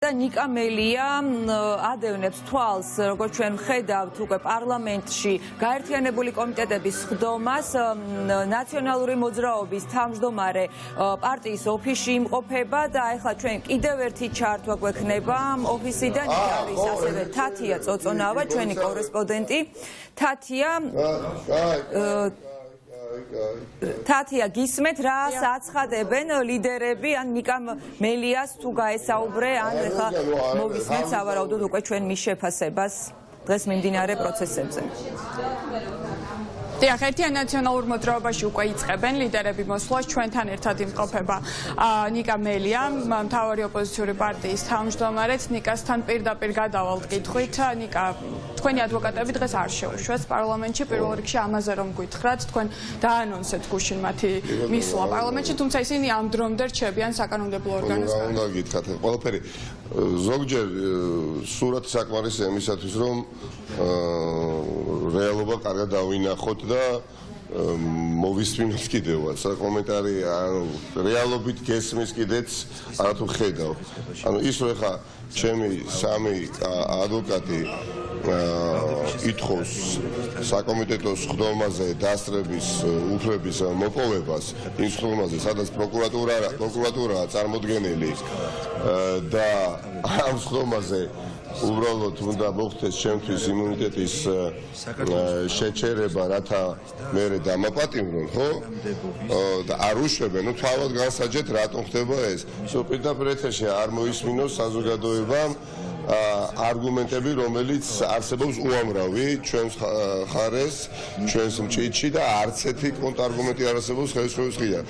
და ნიკა მელია ადევნებს თვალს, როგორც ჩვენ ვხედავთ, უკვე პარლამენტში გაერთიანებული კომიტეტების ხდომას, ნაციონალური მოძრაობის თავმჯდომარე პარტიის ოფისში იმყოფება და ახლა ჩვენ კიდევ ერთი ჩართვა გვექნება ოფისიდან, იქ არის ასევე თათია წოწონავა, ჩვენი კორესპონდენტი. თათია, გისმენთ რას აცხადებენ ლიდერები, ან ნიკა მელიას თუ გაესაუბრე, ან ახლა მოვისმენთ სავარაუდოდ უკვე ჩვენ მის შეფასებას დღეს მიმდინარე პროცესებზე. დიახ, ერთიან ნაციონალურ მოძრაობაში უკვე იწყებენ ლიდერები მოსვლას, ჩვენთან ერთად იმყოფება ნიკა მელია, მთავარი ოპოზიციური პარტიის თავმჯდომარეთ. ნიკასთან პირდაპირ გადავალთ კითხვით. ნიკა, თქვენი ადვოკატები დღეს არ შეუშვეს პარლამენტში, პირველ რიგში ამაზე რომ გითხრათ, თქვენ დაანონსეთ გუშინ მათი მისვლა პარლამენტში, თუმცა ისინი ამ დრომდე რჩებიან საკანონმდებლო ორგანოს. უნდა გითხრათ, ყველაფერი ზოგჯერ სურათი საკმარისია იმისათვის, რომ რეალობა კარგად დავინახოთ და მოვისმინოთ კიდევაც. კომენტარი რეალობით გესმის კიდეც არათუ ხედავ. ის რომ ხა ჩემი სამი ადვოკატი ითხოვს საკომიტეტოს ხდომაზე დასწრების უფლების მოპოვებას იმ ხდომაზე, სადაც პროკურატურაა წარმოდგენილი და ამ ხდომაზე უბრალოდ უნდა მოხდეს ჩემთვის იმუნიტეტის შეჩერება, რათა მე დამაპატიმრონ, ხო? და არ უშვებენ, ნუ თავად განსაჯეთ, რატომ ხდება ეს. პირდაპირ ეთერში არ მოისმინოს საზოგადოებამ არგუმენტები, რომელიც არსებობს უამრავი ჩვენს ხარეს, ჩვენს მჭიდში და არც ერთი კონტრარგუმენტი არ არსებობს ხელისუფლების მხრიდან.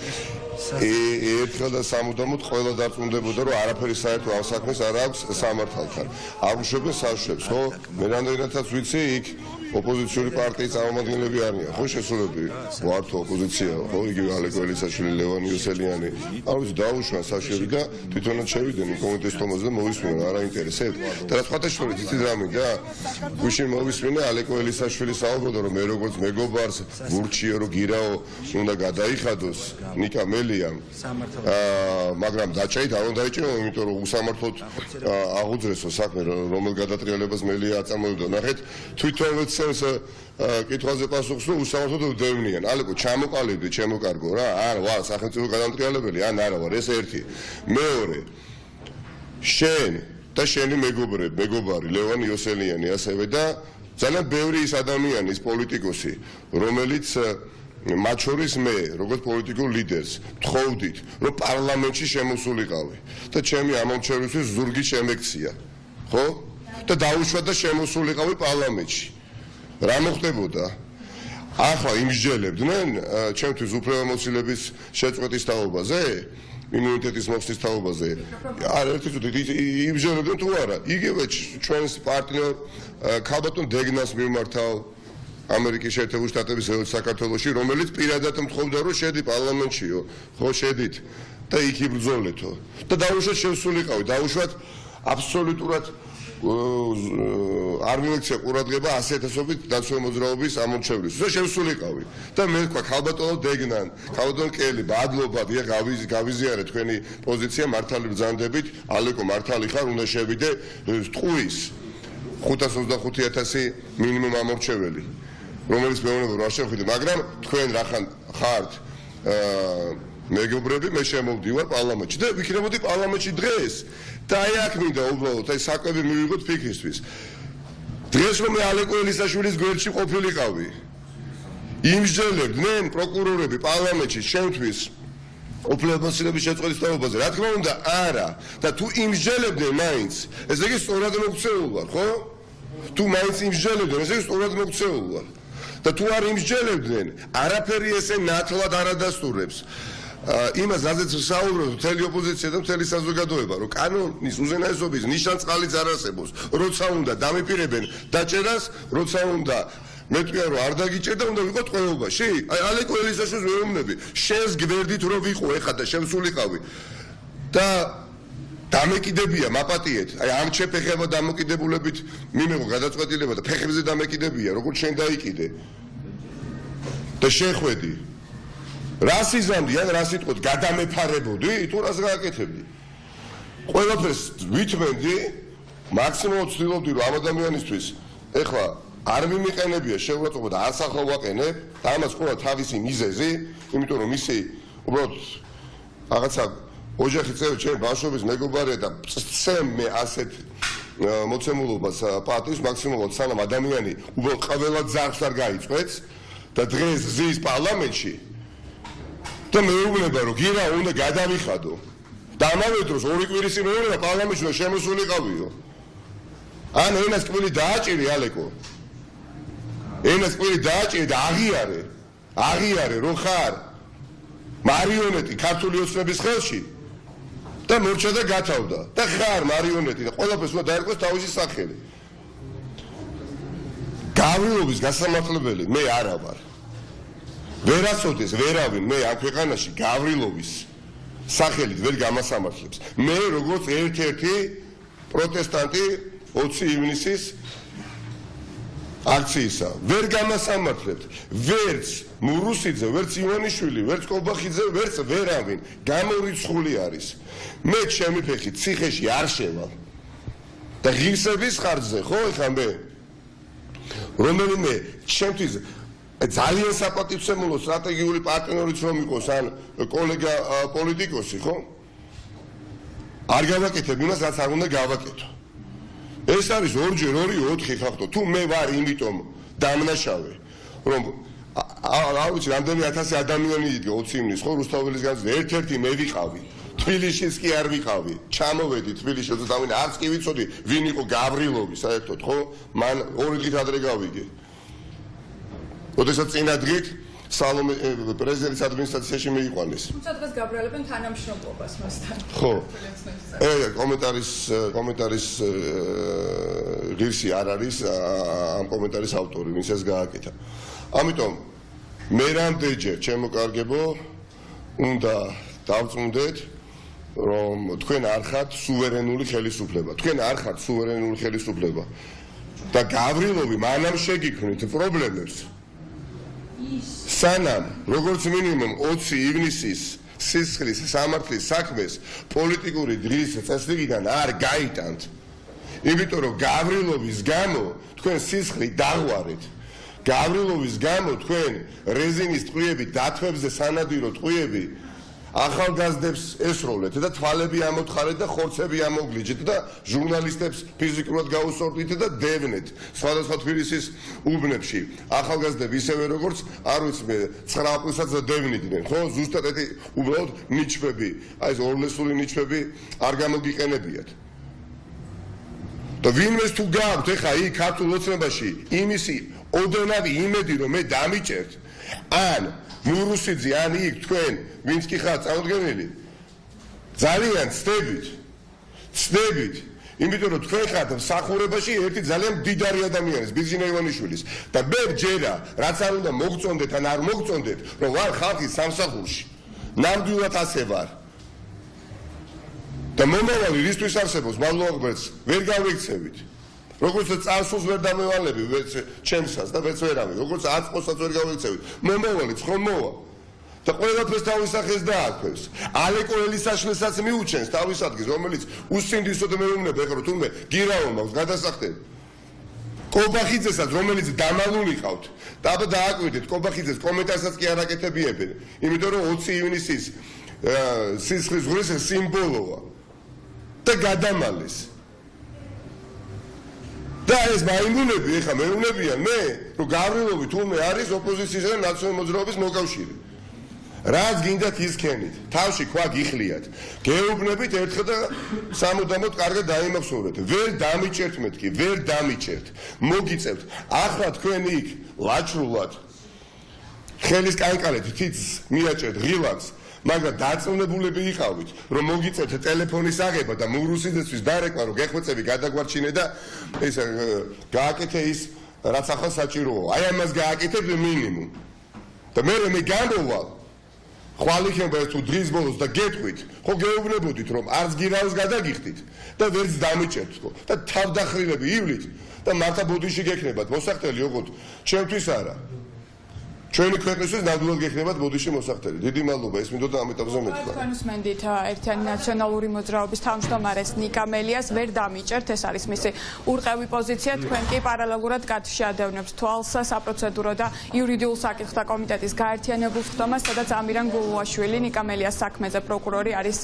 ერთხელ და სამუდამოდ ყველა დარწმუნდებოდა, რომ არაფერი საერთო ამ საქმეს არ აქვს სამართალთან. არ უშვებენ საშუალებას, ხო? მე რამდენადაც ვიცი, იქ ოპოზიციური პარტიის წარმომადგენლები არიან, ხო, შესრულები ვართო ოპოზიცია, ხო, იგივე ალეკო ელისაშვილი, ლევან იოსელიანი, არ ვიცი, დაუშვან საშუალები და თვითონაც შევიდნენ კომიტეტის ხდომაზე და მოვისმინონ, არ აინტერესებთ. და სხვათა შორის იცით რა მინდა? გუშინ მოვისმინე ალეკო ელისაშვილი საუბრობდა, რომ მე როგორც მეგობარს ვურჩიო, რომ გირაო უნდა გადაიხადოს ნიკა მელიამ, მაგრამ დაჭაით არ უნდა დაიჭირო, იმიტომ რომ უსამართლოდ აღუძრესო საქმე, რომელ გადატრიალებას მელია აწარმოებდა. ნახეთ, თვითონაც კითხვაზე პასუხს რომ უსამართლოდ ვდევნიან. ალეკო ჩამოყალიბდი ჩემო კარგო რა, არა ვარ სახელმწიფო გადამტრიალებელი, ან არა ვარ, ეს ერთი. მეორე, შენ და შენი მეგობარი ლევან იოსელიანი ასევე და ძალიან ბევრი ის ადამიანი, ის პოლიტიკოსი, რომელიც მათ შორის მე, როგორც პოლიტიკურ ლიდერს, ვთხოვდით, რომ პარლამენტში შემოსულიყავი და ჩემი ამომრჩევლისთვის ზურგი შემექცია, ხო? და დაუშვა და შემოსულიყავი პარლამენტში. რა მოხდებოდა? ახლა იმსჯელებდნენ ჩემთვის უფლებამოსილების შეწყვეტის თაობაზე, იმუნიტეტის მოხსნის თაობაზე. არ ერთი თუ იმსჯელებდნენ თუ არა. იგივე ჩვენს პარტნიორ ქალბატონ დეგნას მიმართავ ამერიკის შეერთებული შტატების საქართველოში, რომელიც პირადად მთხოვდა, რომ შედი პარლამენტშიო, ხო შედით და იქ იბრძოლეთო. და დაუშვათ შემოსულიყავი, დაუშვათ აბსოლუტურად არ მიექცია ყურადღება 100,000-ობით ნაციონალური მოძრაობის ამომრჩევლისთვის და შემოსულიყავი. და მე ვთქვა ქალბატონო დეგნან, ქალბატონ კელი, მადლობა, დიახ, გავიზიარეთ თქვენი პოზიცია, მართალი ბრძანდებით, ალეკო მართალი ხარ, უნდა შევიდე ტყუის 525,000 მინიმუმ ამომრჩეველი, რომელიც მეუბნება რა შევხვიდე, მაგრამ თქვენ რახან ხართ მეგობრები, მე შემოვდივარ პარლამენტში და ვიქნებოდი პარლამენტში დღეს და აი აქ მინდა უბრალოდ აი საკვები მივიღოთ ფიქრისთვის. დღეს რომ მე ალეკო ელისაშვილის გვერდში ყოფილიყავი, იმსჯელებდნენ პროკურორები პარლამენტში ჩემთვის უფლებამოსილების შეწყვეტის თაობაზე, რა თქმა უნდა არა. და თუ იმსჯელებდნენ მაინც, ესე იგი სწორად მოქცეულ ვარ, ხო? თუ მაინც იმსჯელებდნენ, ესე იგი სწორად მოქცეულ ვარ. და თუ არ იმსჯელებდნენ, არაფერი ესე ნათლად არ ადასტურებს. იმას რაზეც საუბრობთ მთელი ოპოზიცია და მთელი საზოგადოება, რომ კანონის უზენაესობის ნიშანწყალიც არ არსებობს, როცა უნდა დამეპირებენ დაჭერას, როცა უნდა მეტყვია რომ არ დაგიჭერდა, უნდა ვიყოთ ყველობაში. აი ალეკო ელისაშვილს მეუბნები, შენს გვერდით რო ვიყო ეხა და შემსულიყავი და დამეკიდებია მაპატიეთ, აი ამ შეფეხება დამოკიდებულებით მიმეღო გადაწყვეტილება და ფეხებზე დამეკიდებია, როგორც შენ დაიკიდე. და შეხვედი. რას იზამდი ან რას იტყოდ, გადამეფარებოდი, თუ რას გააკეთებდი? ყველაფერს ვითმენდი, მაქსიმალურად ვცდილობდი რომ ამ ადამიანისთვის ეხლა არ მიმიყენებია შეურაცხყოფა და არც ახლა ვაყენებ და ამას ყოლა თავისი მიზეზი, იმიტომ რომ ისი უბრალოდ რაღაცა ოჯახი წევრი ჩემი ბავშვობის მეგობარია და წემ მე ასეთ მოცემულობას პატივს მაქსიმალურად სანამ ადამიანი უბრალოდ ყველა ძარს არ გაიწვეთს და დღეს ზის პარლამენტში და მეუბნება რომ გირა უნდა გადავიხადო და ამავე დროს ორი კვირის წინ მეუბნება პარლამენტში და შემოსულიყავიო ან ენას კვილი დააჭირი ალეკო ენას კვილი დააჭირი და აღიარე რომ ხარ მარიონეტი ქართული ოცნების ხელში და მორჩა და გათავდა და ხარ მარიონეტი და ყველაფერს უნდა დაერქვას თავისი სახელი გავრილობის გასამართლებელი მე არა ვარ ვერასოდეს ვერავინ მე ამ ქვეყანაში გავრილობის სახელით ვერ გამასამართლებს მე როგორც ერთ-ერთი პროტესტანტი 20 ივნისის აქციისა ვერ გამასამართლებთ ვერც მურუსიძე ვერც ივანიშვილი ვერც კობახიძე ვერც ვერავინ გამორიცხული არის მე ჩემი ფეხი ციხეში არ შევალ და ღირსების ხარჯზე ხო ეხლა მე რომელიმე ჩემთვის ძალიან საპატივცემულო სტრატეგიული პარტნიორიც რომ იყოს ან კოლეგა პოლიტიკოსი ხო არ გავაკეთებ იმას რაც არ უნდა გავაკეთო ეს არის 2 x 2 4 ხახტო თუ მე ვარ იმიტომ დამნაშავე რომ არ ვიცი რამდენი 1000 ადამიანი იდგა 20 ივნის ხო რუსთაველის განძზე ერთ-ერთი მე ვიყავი თბილისშიც კი არ ვიყავი ჩამოვედი თბილისში და დავინე არც კი ვიცოდი ვინ იყო გავრილოვი საერთოდ ხო მან 2 დღით ადრე გავიგე ოდესაც წინა დღით სალომე პრეზიდენტის ადმინისტრაციაში მეიყვანეს. თუმცა დღეს გაბრალებენ თანამშრომლობას მასთან. ხო. კომენტარის ღირსი არ არის ამ კომენტარის ავტორი, ვინც ეს გააკეთა. ამიტომ მე რამდენჯერ ჩემო კარგებო უნდა დავწუნდეთ რომ თქვენ არ ხართ სუვერენული ხელისუფლება. თქვენ არ ხართ სუვერენული ხელისუფლება. და გავრილოვი მანამ შეგიქმნით პრობლემებს. სანამ როგორც მინიმუმ 20 ივნისის სისხლის სამართლის საქმეს პოლიტიკური დღის წესრიგიდან არ გაიტანთ. იმიტომ რომ გავრილოვის გამო თქვენ სისხლი დაღვარეთ. გავრილოვის გამო თქვენ რეზინის ტყვიები დათვებზე სანადირო ტყვიები ახალგაზრდებს ესროლეთ და თვალები ამოთხარეთ და ხორცები ამოგლიჯეთ და ჟურნალისტებს ფიზიკურად გაუსწორდით და დევნეთ სხვადასხვა თბილისის უბნებში ახალგაზრდები ისევე როგორც არ ვიცი მე 9 აპრილსაც დევნიდნენ ხო ზუსტად ეს უბრალოდ ნიჩბები აი ეს ორლესული ნიჩბები არ გამოგიყენებიათ და ვინმეს თუ გაქვთ ეხა იქ ქართულ ოცნებაში იმისი ოდენავი იმედი რომ მე დამიჭერთ ან მურუსიძე ან იქ თქვენ ვინც კი ხართ წამოდგენილი ძალიან ცდებით იმიტომ რომ თქვენ ხართ მსახურებაში ერთი ძალიან მდიდარი ადამიანის ბიძინა ივანიშვილის და მე ვჯერა რაც არ უნდა მოგწონდეთ ან არ მოგწონდეთ რომ ვარ ხალხის სამსახურში ნამდვილად ასე ვარ და მომავალი რისთვის არსებობს მადლობა ღმერთს ვერ გავიქცევით როგორც წარსულს ვერ დამევალები ვერც ჩემსაც და ვერც ვერავინ როგორც აწყოსაც ვერ გავიქცევით მომავალიც ხომ მოვა და ყველაფერს თავის სახეს დააქვევს ალეკო ელისაშვილსაც მიუჩენს თავის ადგილს რომელიც უსინდისო და მეუბნება ეხლა თუნდაც გირაო მაქვს გადასახდები კობახიძესაც რომელიც დამალული ყავთ და აბა დააკვირდით კობახიძეს კომენტარსაც კი არ აკეთებიებენ იმიტომ რომ 20 ივნისის სისხლის ღრუს სიმბოლოა და გადამალეს და ეს მაიმუნები ეხა მეუბნებიან მე რომ გავრილოვი თურმე არის ოპოზიციისა და ნაციონალური მოძრაობის მოკავშირე რაც გინდათ ისქენით თავში ქვა გიხლიათ გეუბნებით ერთხელ და სამუდამოდ კარგად დაიმახსოვრეთ ვერ დამიჭერთ მეთქი ვერ დამიჭერთ მოგიწევთ ახლა თქვენ იქ ლაჩრულად ხელის კანკალეთ თიც მიაჭერთ ღილაკს მაგრამ დაწუნებულები იყავით რომ მოგიწევთ ტელეფონის აღება და მურუსიძესთვის დარეკვა რომ გეხვეწები გადაგვარჩინე და ეს გააკეთე ის რაც ახლა საჭიროა აი ამას გააკეთებ მინიმუმ და მე გამოვალ ხვალიქება თუ დღის ბოლოს და გეტყვით ხო გეუბნებოდით რომ არც გირავს გადაგიხდით და ვერც დამიჭერთ ხო და თავდახრილები ივლით და მართლა ბოდიში გექნებათ მოსახდელი ოღონდ ჩემთვის არა ჩვენი ქვეყნისთვის ნამდვილად გექნებათ ბოდიში მოსახდელი. დიდი მადლობა, ეს მინდოდა ამ ეტაპზე მეთქვა. თქვენ უსმენდით ერთიანი ნაციონალური მოძრაობის თავმჯდომარეს ნიკა მელიას ვერ დამიჭერთ, ეს არის მისი ურყევი პოზიცია. თქვენ კი პარალელურად გადშეადევნებთ თვალს საპროცედურო და იურიდიულ საკითხთა კომიტეტის გაერთიანებულ ხდომას, სადაც ამირან გულუაშვილი ნიკა მელიას საქმეზე პროკურორი არის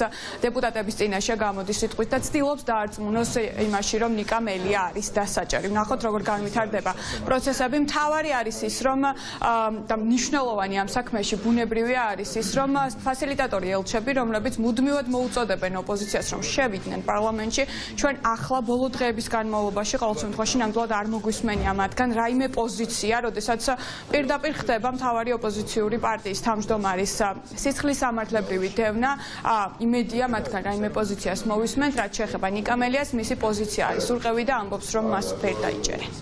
დეპუტატების წინაშე გამოდის სიტყვით და ცდილობს დაარწმუნოს იმაში, რომ ნიკა მელია არის დასაჭერი. ვნახოთ, როგორ განვითარდება პროცესები. მთავარი არის ის, რომ და მნიშვნელოვანი ამ საქმეში ბუნებრივია არის ის, რომ ფასილიტატორი ელჩები, რომლებიც მუდმივად მოუწოდებენ ოპოზიციას, რომ შევიდნენ პარლამენტში, ჩვენ ახლა ბოლო დღეების განმავლობაში ყოველ შემთხვევაში ნამდვილად არ მოგვისმენია მათგან რაიმე პოზიცია, როდესაც პირდაპირ ხდება მთავარი ოპოზიციური პარტიის თავმჯდომარის სისხლის სამართლებრივი დევნა, იმედია მათგან რაიმე პოზიციას მოვისმენთ, რაც შეეხება ნიკა მელიას, მისი პოზიცია არის ურყევი და ამბობს, რომ მას ვერ დაიჭერენ.